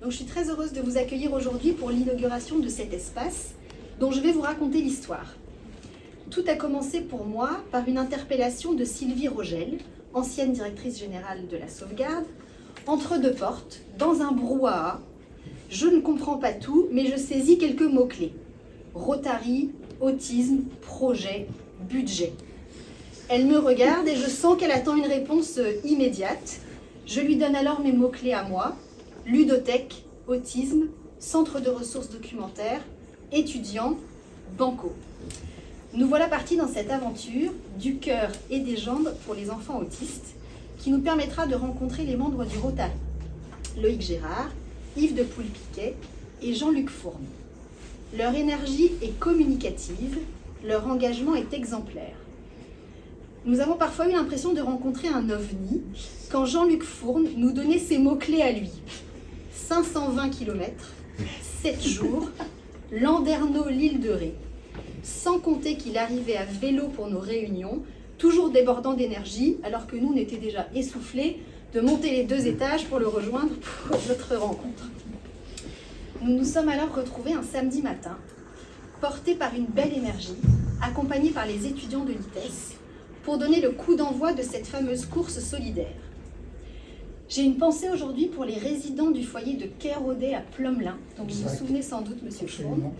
Donc je suis très heureuse de vous accueillir aujourd'hui pour l'inauguration de cet espace dont je vais vous raconter l'histoire. Tout a commencé pour moi par une interpellation de Sylvie Rogel, ancienne directrice générale de la Sauvegarde, entre deux portes, dans un brouhaha. Je ne comprends pas tout, mais je saisis quelques mots-clés. Rotary, autisme, projet, budget. Elle me regarde et je sens qu'elle attend une réponse immédiate. Je lui donne alors mes mots-clés à moi. Ludothèque, autisme, centre de ressources documentaires, étudiants, banco. Nous voilà partis dans cette aventure du cœur et des jambes pour les enfants autistes qui nous permettra de rencontrer les membres du Rotary. Loïc Gérard, Yves de Poulpiquet et Jean-Luc Fourme. Leur énergie est communicative, leur engagement est exemplaire. Nous avons parfois eu l'impression de rencontrer un ovni quand Jean-Luc Fourme nous donnait ses mots-clés à lui. 520 km, 7 jours, Landerneau, l'île de Ré. Sans compter qu'il arrivait à vélo pour nos réunions, toujours débordant d'énergie, alors que nous, on était déjà essoufflés de monter les 2 étages pour le rejoindre pour notre rencontre. Nous nous sommes alors retrouvés un samedi matin, portés par une belle énergie, accompagnés par les étudiants de l'ITES, pour donner le coup d'envoi de cette fameuse course solidaire. J'ai une pensée aujourd'hui pour les résidents du foyer de Quai-Rodet à Plomelin, dont vous vous souvenez sans doute, Monsieur Fourme.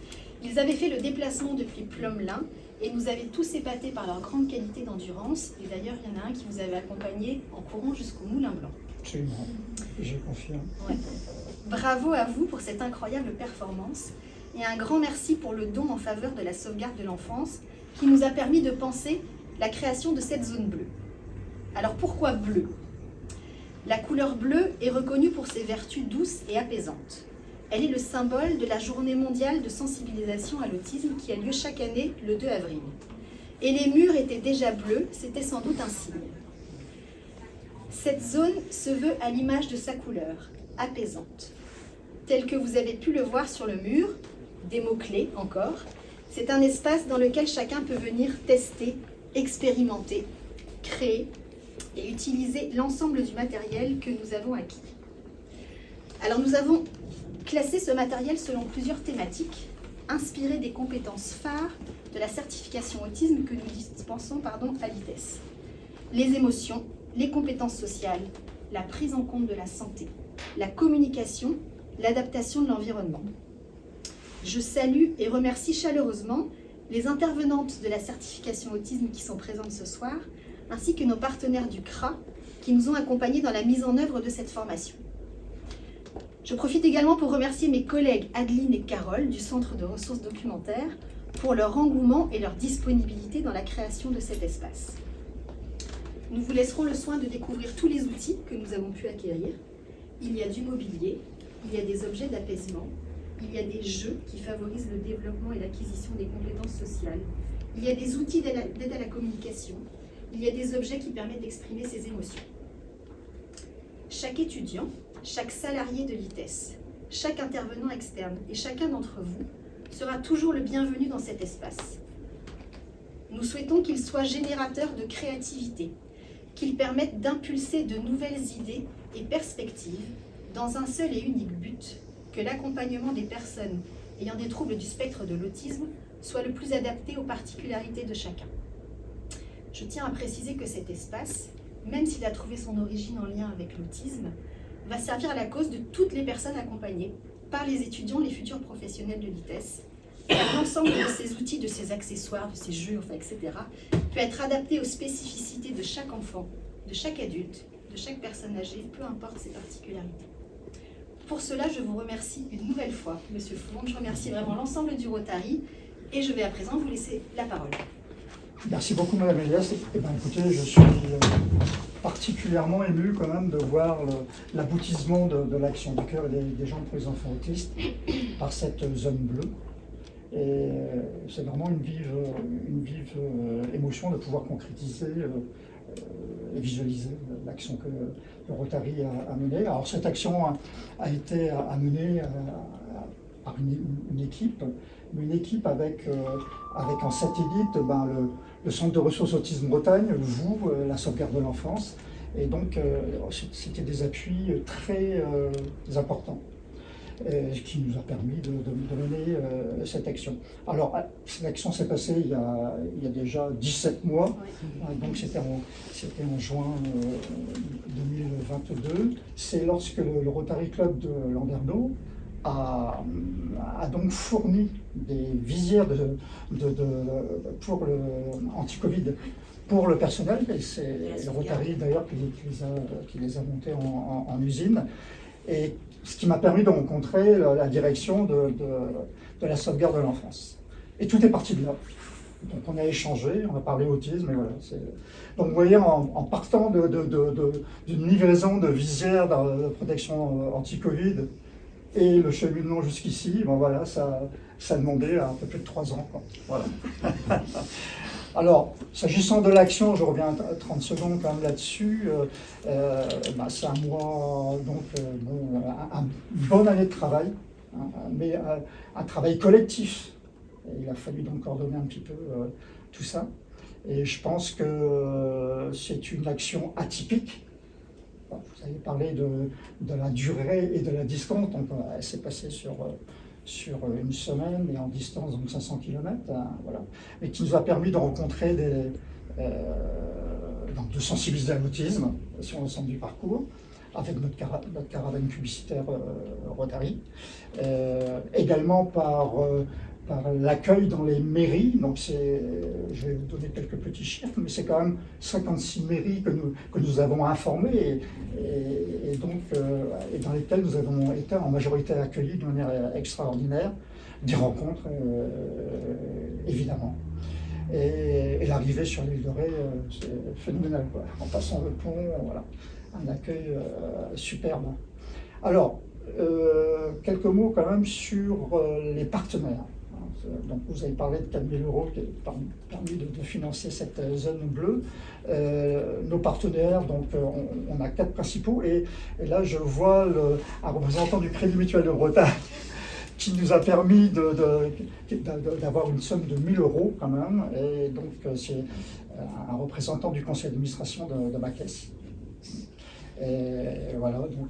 Ils avaient fait le déplacement depuis Plomelin et nous avaient tous épatés par leur grande qualité d'endurance. Et d'ailleurs, il y en a un qui vous avait accompagné en courant jusqu'au Moulin Blanc. Absolument, je confirme. Ouais. Bravo à vous pour cette incroyable performance et un grand merci pour le don en faveur de la sauvegarde de l'enfance qui nous a permis de penser la création de cette zone bleue. Alors pourquoi bleu ? La couleur bleue est reconnue pour ses vertus douces et apaisantes. Elle est le symbole de la journée mondiale de sensibilisation à l'autisme qui a lieu chaque année le 2 avril. Et les murs étaient déjà bleus, c'était sans doute un signe. Cette zone se veut à l'image de sa couleur, apaisante. Tel que vous avez pu le voir sur le mur, des mots-clés encore, c'est un espace dans lequel chacun peut venir tester, expérimenter, créer et utiliser l'ensemble du matériel que nous avons acquis. Alors nous avons classé ce matériel selon plusieurs thématiques, inspirées des compétences phares de la certification autisme que nous dispensons à l'ITES. Les émotions, les compétences sociales, la prise en compte de la santé, la communication, l'adaptation de l'environnement. Je salue et remercie chaleureusement les intervenantes de la certification autisme qui sont présentes ce soir, ainsi que nos partenaires du CRA qui nous ont accompagnés dans la mise en œuvre de cette formation. Je profite également pour remercier mes collègues Adeline et Carole du Centre de ressources documentaires pour leur engouement et leur disponibilité dans la création de cet espace. Nous vous laisserons le soin de découvrir tous les outils que nous avons pu acquérir. Il y a du mobilier, il y a des objets d'apaisement, il y a des jeux qui favorisent le développement et l'acquisition des compétences sociales, il y a des outils d'aide à la communication, il y a des objets qui permettent d'exprimer ses émotions. Chaque étudiant, chaque salarié de l'ITES, chaque intervenant externe et chacun d'entre vous sera toujours le bienvenu dans cet espace. Nous souhaitons qu'il soit générateur de créativité, qu'il permette d'impulser de nouvelles idées et perspectives dans un seul et unique but, que l'accompagnement des personnes ayant des troubles du spectre de l'autisme soit le plus adapté aux particularités de chacun. Je tiens à préciser que cet espace, même s'il a trouvé son origine en lien avec l'autisme, va servir à la cause de toutes les personnes accompagnées par les étudiants, les futurs professionnels de l'ITES. L'ensemble de ces outils, de ces accessoires, de ces jeux, etc., peut être adapté aux spécificités de chaque enfant, de chaque adulte, de chaque personne âgée, peu importe ses particularités. Pour cela, je vous remercie une nouvelle fois, Monsieur Fourme. Je remercie vraiment l'ensemble du Rotary et je vais à présent vous laisser la parole. Merci beaucoup, Madame Elias. Écoutez, je suis particulièrement ému quand même de voir l'aboutissement de l'action du cœur et des jambes pour les enfants autistes par cette zone bleue. Et c'est vraiment une vive émotion de pouvoir concrétiser et visualiser l'action que le Rotary a menée. Alors cette action a été menée par une équipe, mais une équipe avec en satellite le Centre de ressources autisme Bretagne, vous, la sauvegarde de l'enfance, et donc c'était des appuis très importants. qui nous a permis de mener cette action. Alors, cette action s'est passée il y a déjà 17 mois, donc c'était en juin 2022. C'est lorsque le Rotary Club de Landerneau a donc fourni des visières pour le anti-Covid pour le personnel, et c'est le Rotary d'ailleurs qui les a montés en usine, et ce qui m'a permis de rencontrer la direction de la sauvegarde de l'enfance. Et tout est parti de là. Donc on a échangé, on a parlé autisme, et voilà. Donc vous voyez, en partant d'une livraison de visières de protection anti-Covid, et le cheminement jusqu'ici, bon voilà, ça a demandé un peu plus de 3 ans, quoi. Voilà. Alors, s'agissant de l'action, je reviens 30 secondes quand même là-dessus. C'est un mois, donc, une bonne année de travail, hein, mais un travail collectif. Et il a fallu donc coordonner un petit peu tout ça. Et je pense que c'est une action atypique. Vous avez parlé de la durée et de la distance, donc elle s'est passée sur une semaine et en distance, donc 500 km, hein, voilà, mais qui nous a permis de rencontrer donc de sensibiliser à l'autisme sur l'ensemble du parcours, avec notre caravane publicitaire Rotary, également par l'accueil dans les mairies. Donc je vais vous donner quelques petits chiffres, mais c'est quand même 56 mairies que nous avons informées et dans lesquelles nous avons été en majorité accueillis de manière extraordinaire, des rencontres évidemment. Et l'arrivée sur l'île de Ré, c'est phénoménal, quoi. En passant le pont, voilà, un accueil superbe. Alors, quelques mots quand même sur les partenaires. Donc vous avez parlé de 4 000 € qui ont permis de financer cette zone bleue. Nos partenaires, donc on a 4 principaux, et là je vois un représentant du Crédit Mutuel de Bretagne qui nous a permis d'avoir une somme de 1 000 € quand même, et donc c'est un représentant du conseil d'administration de ma caisse. Et voilà, donc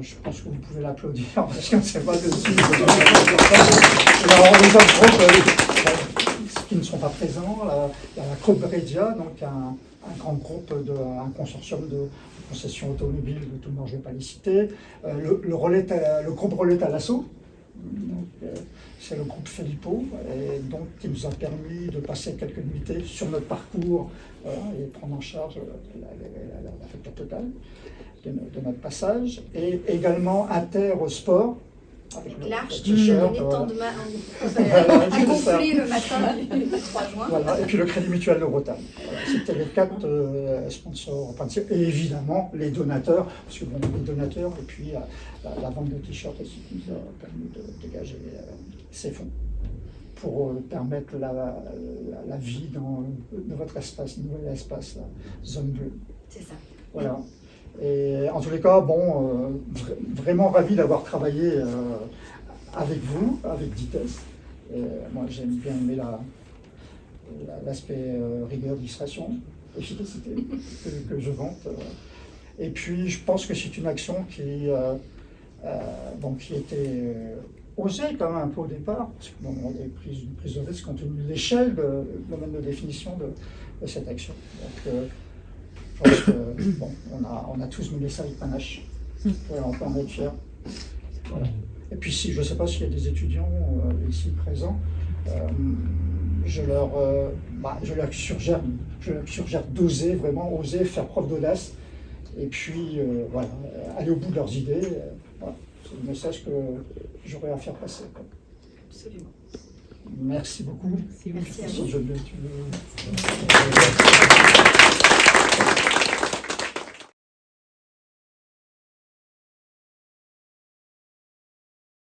je pense que vous pouvez l'applaudir parce qu'on ne sait pas dessus. Alors, les autres groupes qui ne sont pas présents, il y a la Creux Brédia, donc un grand groupe, un consortium de concessions automobiles, de tout le monde, je ne vais pas les citer. Le groupe Relais Thalasso, c'est le groupe Filippo, et donc qui nous a permis de passer quelques nuitées sur notre parcours et prendre en charge la facture totale de notre passage. Et également Intersport, avec l'Arche qui nous a donné tant de mal à gonfler le matin du 3 juin. Voilà. Et puis le Crédit Mutuel de Bretagne. Voilà. C'était les 4 sponsors principaux. Et évidemment les donateurs, parce que bon, les donateurs, et puis la vente de t-shirts aussi qui nous a permis de dégager ces fonds pour permettre la vie dans votre espace, nouvel espace, la zone bleue. C'est ça. Voilà. Et en tous les cas, bon, vraiment ravi d'avoir travaillé avec vous, avec Ditest. Moi, j'aime bien aimer l'aspect rigueur, discrétion, efficacité que je vante. Et puis, je pense que c'est une action qui était osée quand même un peu au départ, parce que bon, on avait pris une prise de risque compte tenu de l'échelle, le domaine de définition de cette action. Donc, je pense que, bon, on a tous mené ça avec panache. On peut en être fiers. Voilà. Et puis, je ne sais pas s'il y a des étudiants ici présents, je leur suggère d'oser, vraiment oser, faire preuve d'audace, et puis voilà, aller au bout de leurs idées. Voilà. C'est le message que j'aurais à faire passer. Absolument. Merci beaucoup. Merci à vous. Si je veux,